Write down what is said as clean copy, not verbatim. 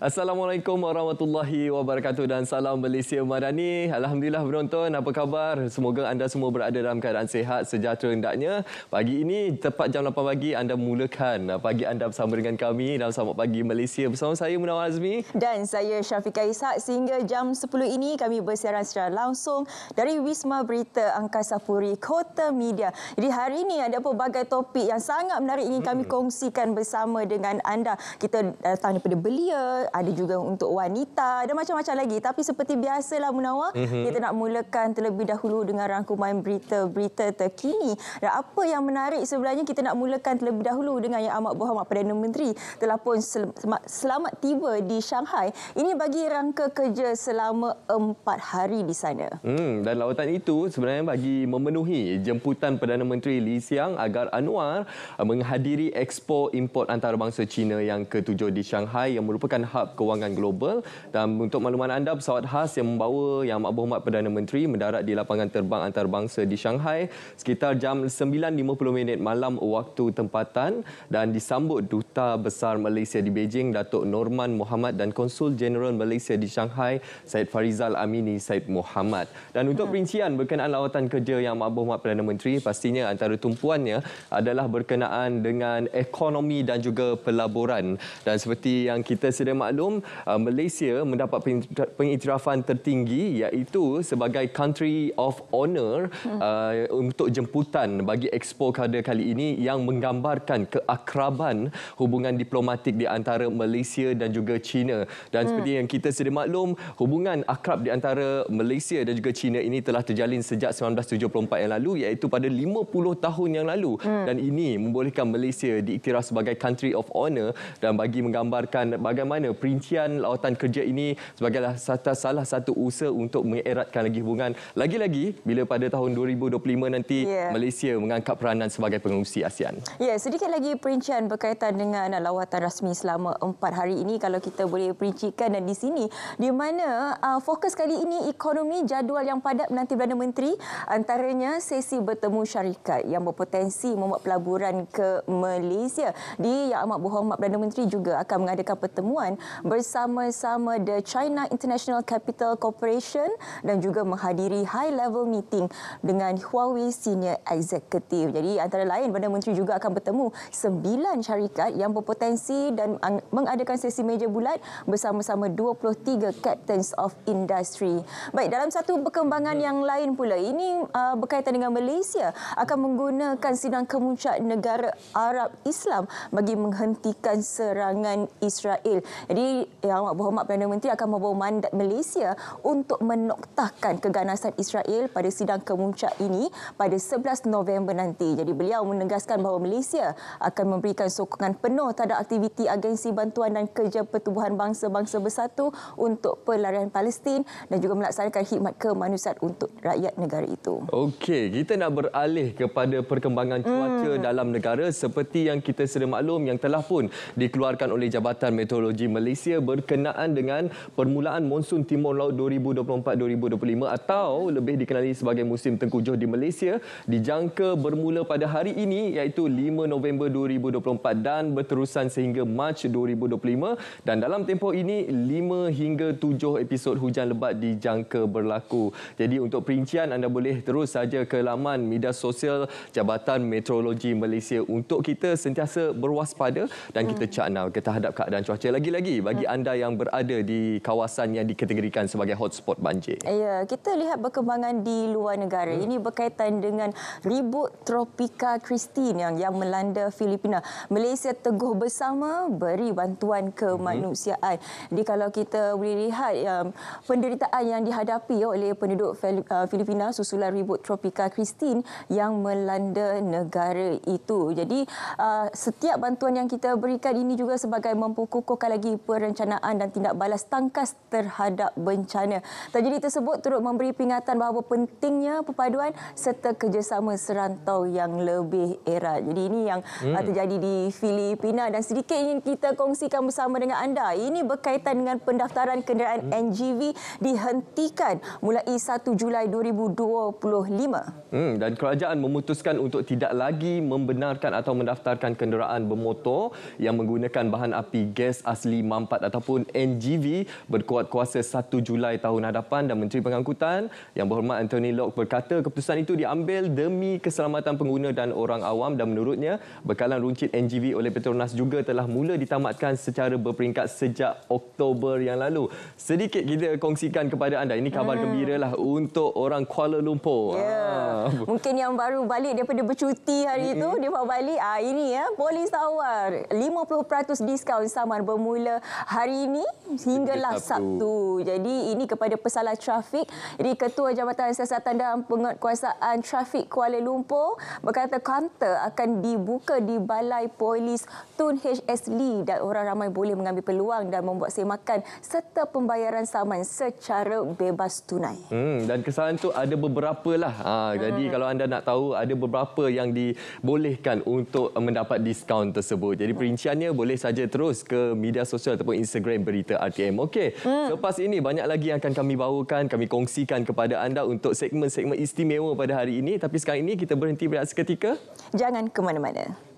Assalamualaikum warahmatullahi wabarakatuh dan salam Malaysia Madani. Alhamdulillah penonton, apa khabar? Semoga anda semua berada dalam keadaan sihat, sejahtera hendaknya. Pagi ini tepat jam 8 pagi anda mulakan pagi anda bersama dengan kami dalam Selamat Pagi Malaysia bersama saya Munawar Azmi dan saya Syafiqah Ishak. Sehingga jam 10 ini kami bersiaran secara langsung dari Wisma Berita Angkasa Puri Kota Media. Jadi hari ini ada pelbagai topik yang sangat menarik ingin kami kongsikan bersama dengan anda. Kita datang daripada belia, ada juga untuk wanita dan macam-macam lagi. Tapi seperti biasalah Munawar, kita nak mulakan terlebih dahulu dengan rangkuman berita-berita terkini. Dan apa yang menarik sebenarnya, kita nak mulakan terlebih dahulu dengan Yang Amat Berhormat Perdana Menteri telah pun selamat tiba di Shanghai. Ini bagi rangka kerja selama 4 hari di sana. Dan lawatan itu sebenarnya bagi memenuhi jemputan Perdana Menteri Lee Hsien agar Anwar menghadiri Expo Import Antarabangsa China yang ke-7 di Shanghai yang merupakan hub kewangan global. Dan untuk makluman anda, pesawat khas yang membawa Yang Amat Berhormat Perdana Menteri mendarat di lapangan terbang antarabangsa di Shanghai sekitar jam 9.50 malam waktu tempatan dan disambut Duta Besar Malaysia di Beijing Datuk Norman Mohamad dan Konsul Jeneral Malaysia di Shanghai Syed Farizal Amini Syed Mohamad. Dan untuk perincian berkenaan lawatan kerja Yang Amat Berhormat Perdana Menteri, pastinya antara tumpuannya adalah berkenaan dengan ekonomi dan juga pelaburan. Dan seperti yang kita sedia maklum, Malaysia mendapat pengiktirafan tertinggi iaitu sebagai Country of Honour untuk jemputan bagi Expo Kada kali ini yang menggambarkan keakraban hubungan diplomatik di antara Malaysia dan juga China. Dan seperti yang kita sedia maklum, hubungan akrab di antara Malaysia dan juga China ini telah terjalin sejak 1974 yang lalu, iaitu pada 50 tahun yang lalu. Dan ini membolehkan Malaysia diiktiraf sebagai Country of Honour dan bagi menggambarkan bagaimana perincian lawatan kerja ini sebagai salah satu usaha untuk mengeratkan lagi hubungan. Lagi-lagi bila pada tahun 2025 nanti Malaysia mengangkat peranan sebagai pengerusi ASEAN. Ya, sedikit lagi perincian berkaitan dengan lawatan rasmi selama 4 hari ini kalau kita boleh perincikan. Dan di sini di mana fokus kali ini ekonomi, jadual yang padat menanti Perdana Menteri, antaranya sesi bertemu syarikat yang berpotensi membuat pelaburan ke Malaysia. Di Yang Amat Berhormat Perdana Menteri juga akan mengadakan pertemuan bersama-sama The China International Capital Corporation dan juga menghadiri high level meeting dengan Huawei Senior Executive. Jadi antara lain Perdana Menteri juga akan bertemu 9 syarikat yang berpotensi dan mengadakan sesi meja bulat bersama-sama 23 Captains of Industry. Baik, dalam satu perkembangan yang lain pula, ini berkaitan dengan Malaysia akan menggunakan sidang kemuncak negara Arab Islam bagi menghentikan serangan Israel. Jadi Yang Amat Berhormat Perdana Menteri akan membawa mandat Malaysia untuk menoktahkan keganasan Israel pada sidang kemuncak ini pada 11 November nanti. Jadi beliau menegaskan bahawa Malaysia akan memberikan sokongan penuh terhadap aktiviti agensi bantuan dan kerja pertubuhan bangsa-bangsa bersatu untuk pelarian Palestin dan juga melaksanakan khidmat kemanusiaan untuk rakyat negara itu. Okey, kita nak beralih kepada perkembangan cuaca dalam negara seperti yang kita sedia maklum yang telah pun dikeluarkan oleh Jabatan Meteorologi Malaysia berkenaan dengan permulaan monsun Timur Laut 2024-2025 atau lebih dikenali sebagai musim tengkujuh di Malaysia dijangka bermula pada hari ini iaitu 5 November 2024 dan berterusan sehingga Mac 2025 dan dalam tempoh ini 5 hingga 7 episod hujan lebat dijangka berlaku. Jadi untuk perincian anda boleh terus saja ke laman media sosial Jabatan Meteorologi Malaysia untuk kita sentiasa berwaspada dan kita cakna terhadap keadaan cuaca. Lagi-lagi bagi anda yang berada di kawasan yang dikategorikan sebagai hotspot banjir. Ya, kita lihat perkembangan di luar negara. Ini berkaitan dengan ribut tropika Christine yang melanda Filipina. Malaysia teguh bersama beri bantuan kemanusiaan. Jadi kalau kita boleh lihat penderitaan yang dihadapi oleh penduduk Filipina susulan ribut tropika Christine yang melanda negara itu. Jadi setiap bantuan yang kita berikan ini juga sebagai memperkukuhkan lagi perencanaan dan tindak balas tangkas terhadap bencana. Tragedi tersebut turut memberi peringatan bahawa pentingnya perpaduan serta kerjasama serantau yang lebih erat. Jadi ini yang terjadi di Filipina dan sedikit ingin kita kongsikan bersama dengan anda. Ini berkaitan dengan pendaftaran kenderaan NGV dihentikan mulai 1 Julai 2025. Dan kerajaan memutuskan untuk tidak lagi membenarkan atau mendaftarkan kenderaan bermotor yang menggunakan bahan api gas asli Mampat ataupun NGV berkuat kuasa 1 Julai tahun hadapan, dan Menteri Pengangkutan Yang Berhormat Anthony Locke berkata keputusan itu diambil demi keselamatan pengguna dan orang awam, dan menurutnya bekalan runcit NGV oleh Petronas juga telah mula ditamatkan secara berperingkat sejak Oktober yang lalu. Sedikit kita kongsikan kepada anda, ini kabar gembira lah untuk orang Kuala Lumpur. Mungkin yang baru balik daripada bercuti hari itu, dia baru balik. Ini ya, polis tawar 50% diskaun saman bermula hari ini hinggalah Sabtu. Jadi ini kepada pesalah trafik. Jadi Ketua Jabatan Siasatan dan Penguatkuasaan Trafik Kuala Lumpur berkata kaunter akan dibuka di Balai Polis Tun HS Lee, dan orang ramai boleh mengambil peluang dan membuat semakan serta pembayaran saman secara bebas tunai. Dan kesalahan tu ada beberapa lah. Jadi kalau anda nak tahu, ada beberapa yang dibolehkan untuk mendapat diskaun tersebut. Jadi perinciannya boleh saja terus ke media sosial ataupun Instagram Berita RTM. Okey, selepas ini banyak lagi yang akan kami bawakan, kami kongsikan kepada anda untuk segmen-segmen istimewa pada hari ini. Tapi sekarang ini kita berhenti berehat seketika. Jangan ke mana-mana.